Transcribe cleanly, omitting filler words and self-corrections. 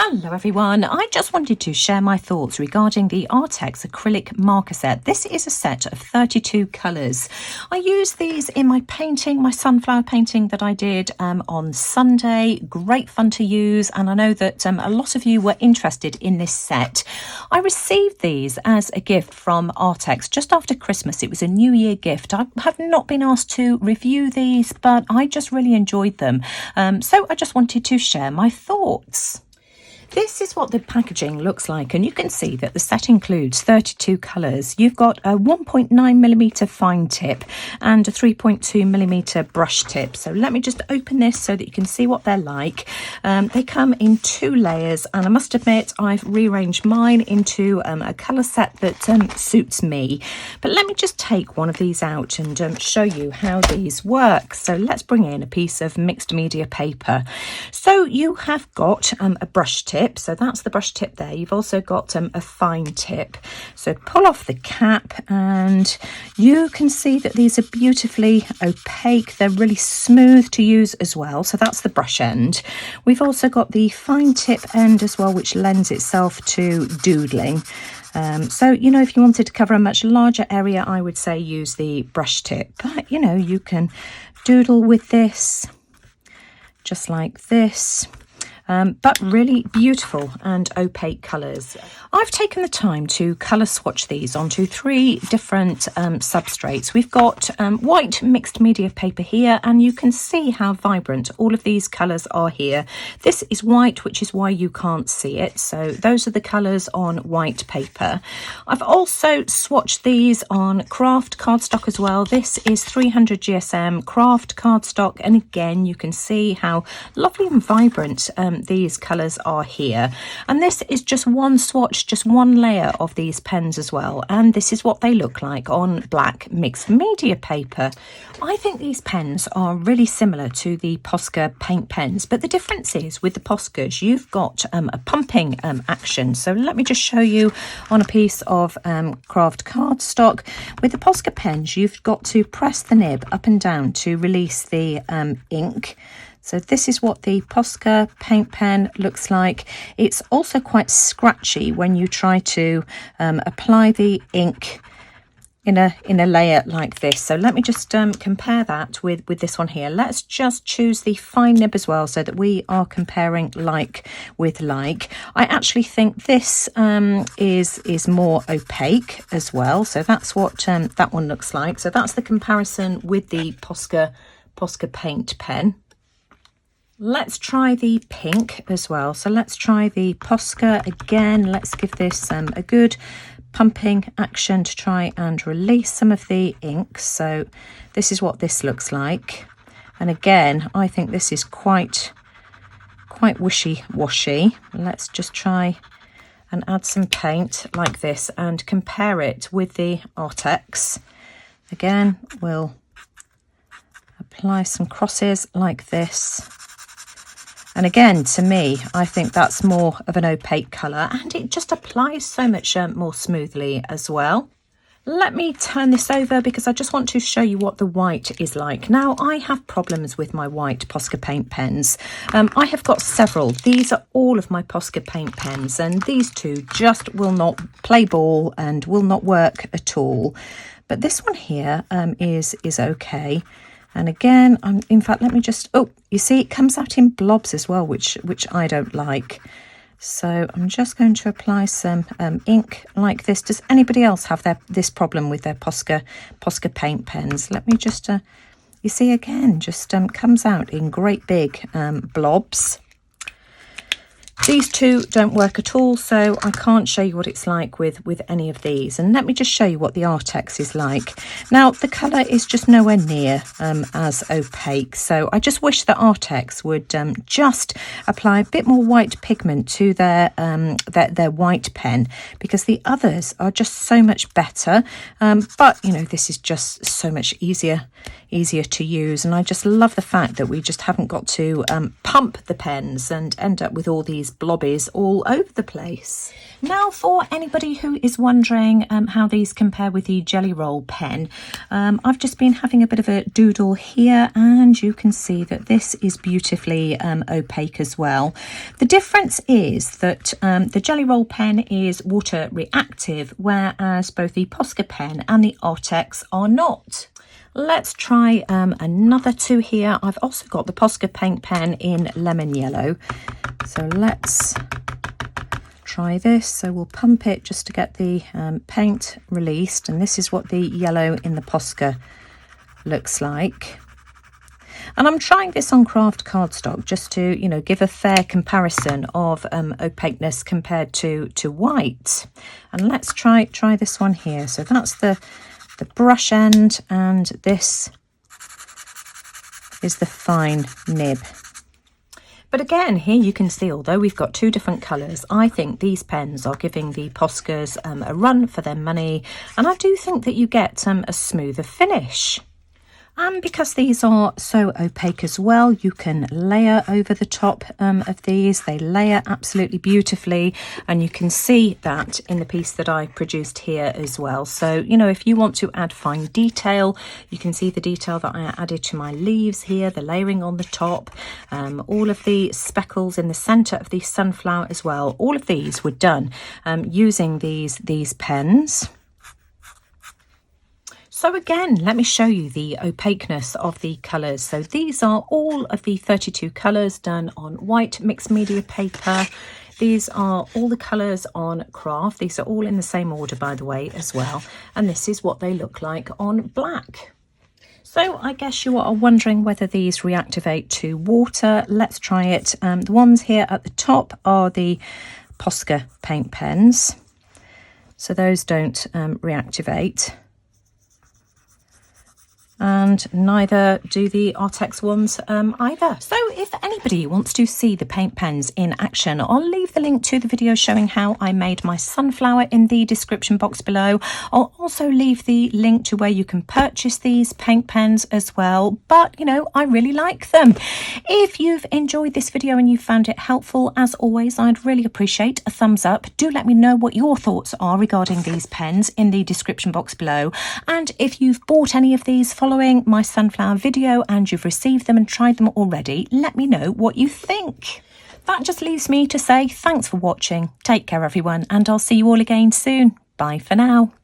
Hello everyone, I just wanted to share my thoughts regarding the Arrtx Acrylic marker set. This is a set of 32 colours. I use these in my painting, my sunflower painting that I did on Sunday. Great fun to use, and I know that a lot of you were interested in this set. I received these as a gift from Arrtx just after Christmas. It was a New Year gift. I have not been asked to review these, but I just really enjoyed them. So I just wanted to share my thoughts. This is what the packaging looks like, and you can see that the set includes 32 colours. You've got a 1.9mm fine tip and a 3.2mm brush tip. So let me just open this so that you can see what they're like. They come in 2 layers, and I must admit I've rearranged mine into a colour set that suits me. But let me just take one of these out and show you how these work. So let's bring in a piece of mixed media paper. So you have got a brush tip. So that's the brush tip there. You've also got a fine tip. So pull off the cap and you can see that these are beautifully opaque. They're really smooth to use as well. So that's the brush end. We've also got the fine tip end as well, which lends itself to doodling. So, you know, if you wanted to cover a much larger area, I would say use the brush tip. But, you know, you can doodle with this just like this. But really beautiful and opaque colours. I've taken the time to colour swatch these onto 3 different substrates. We've got white mixed media paper here, and you can see how vibrant all of these colours are here. This is white, which is why you can't see it. So those are the colours on white paper. I've also swatched these on craft cardstock as well. This is 300 GSM craft cardstock, and again you can see how lovely and vibrant these colours are here. And this is just one swatch, just one layer of these pens as well, and this is what they look like on black mixed media paper. I think these pens are really similar to the Posca paint pens, but the difference is with the Poscas you've got a pumping action. So let me just show you on a piece of craft cardstock. With the Posca pens you've got to press the nib up and down to release the ink. So this is what the Posca paint pen looks like. It's also quite scratchy when you try to apply the ink in a layer like this. So let me just compare that with this one here. Let's just choose the fine nib as well so that we are comparing like with like. I actually think this is more opaque as well. So that's what that one looks like. So that's the comparison with the Posca paint pen. Let's try the pink as well. So let's try the Posca again. Let's give this a good pumping action to try and release some of the ink. So this is what this looks like. And again, I think this is quite wishy-washy. Let's just try and add some paint like this and compare it with the Arrtx. Again, we'll apply some crosses like this. And again, to me, I think that's more of an opaque colour, and it just applies so much more smoothly as well. Let me turn this over because I just want to show you what the white is like. Now, I have problems with my white Posca paint pens. I have got several. These are all of my Posca paint pens, and these two just will not play ball and will not work at all. But this one here is okay. And again, in fact, let me just, oh, you see, it comes out in blobs as well, which I don't like. So I'm just going to apply some ink like this. Does anybody else have this problem with their Posca paint pens? Let me just, you see, again, just comes out in great big blobs. These two don't work at all, so I can't show you what it's like with any of these. And let me just show you what the Arrtx is like. Now, the colour is just nowhere near as opaque, so I just wish that Arrtx would just apply a bit more white pigment to their white pen, because the others are just so much better. But, you know, this is just so much easier to use, and I just love the fact that we just haven't got to pump the pens and end up with all these these blobbies all over the place. Now, for anybody who is wondering how these compare with the Jelly Roll pen, I've just been having a bit of a doodle here, and you can see that this is beautifully opaque as well. The difference is that the Jelly Roll pen is water reactive, whereas both the Posca pen and the Arrtx are not. Let's try another two here. I've also got the Posca paint pen in lemon yellow. So let's try this. So we'll pump it just to get the paint released. And this is what the yellow in the Posca looks like. And I'm trying this on craft cardstock just to, you know, give a fair comparison of opaqueness compared to white. And let's try this one here. So that's the brush end, and this is the fine nib. But again, here you can see, although we've got two different colours, I think these pens are giving the Poscas a run for their money, and I do think that you get a smoother finish. And because these are so opaque as well, you can layer over the top of these. They layer absolutely beautifully, and you can see that in the piece that I produced here as well. So, you know, if you want to add fine detail, you can see the detail that I added to my leaves here, the layering on the top, all of the speckles in the centre of the sunflower as well. All of these were done using these pens. So again, let me show you the opaqueness of the colours. So these are all of the 32 colours done on white mixed media paper. These are all the colours on craft. These are all in the same order, by the way, as well. And this is what they look like on black. So I guess you are wondering whether these reactivate to water. Let's try it. The ones here at the top are the Posca paint pens. So those don't reactivate. And neither do the Arrtx ones either. So if anybody wants to see the paint pens in action, I'll leave the link to the video showing how I made my sunflower in the description box below. I'll also leave the link to where you can purchase these paint pens as well. But, you know, I really like them. If you've enjoyed this video and you found it helpful, as always, I'd really appreciate a thumbs up. Do let me know what your thoughts are regarding these pens in the description box below. And if you've bought any of these following my sunflower video and you've received them and tried them already, let me know what you think. That just leaves me to say thanks for watching. Take care, everyone, and I'll see you all again soon. Bye for now.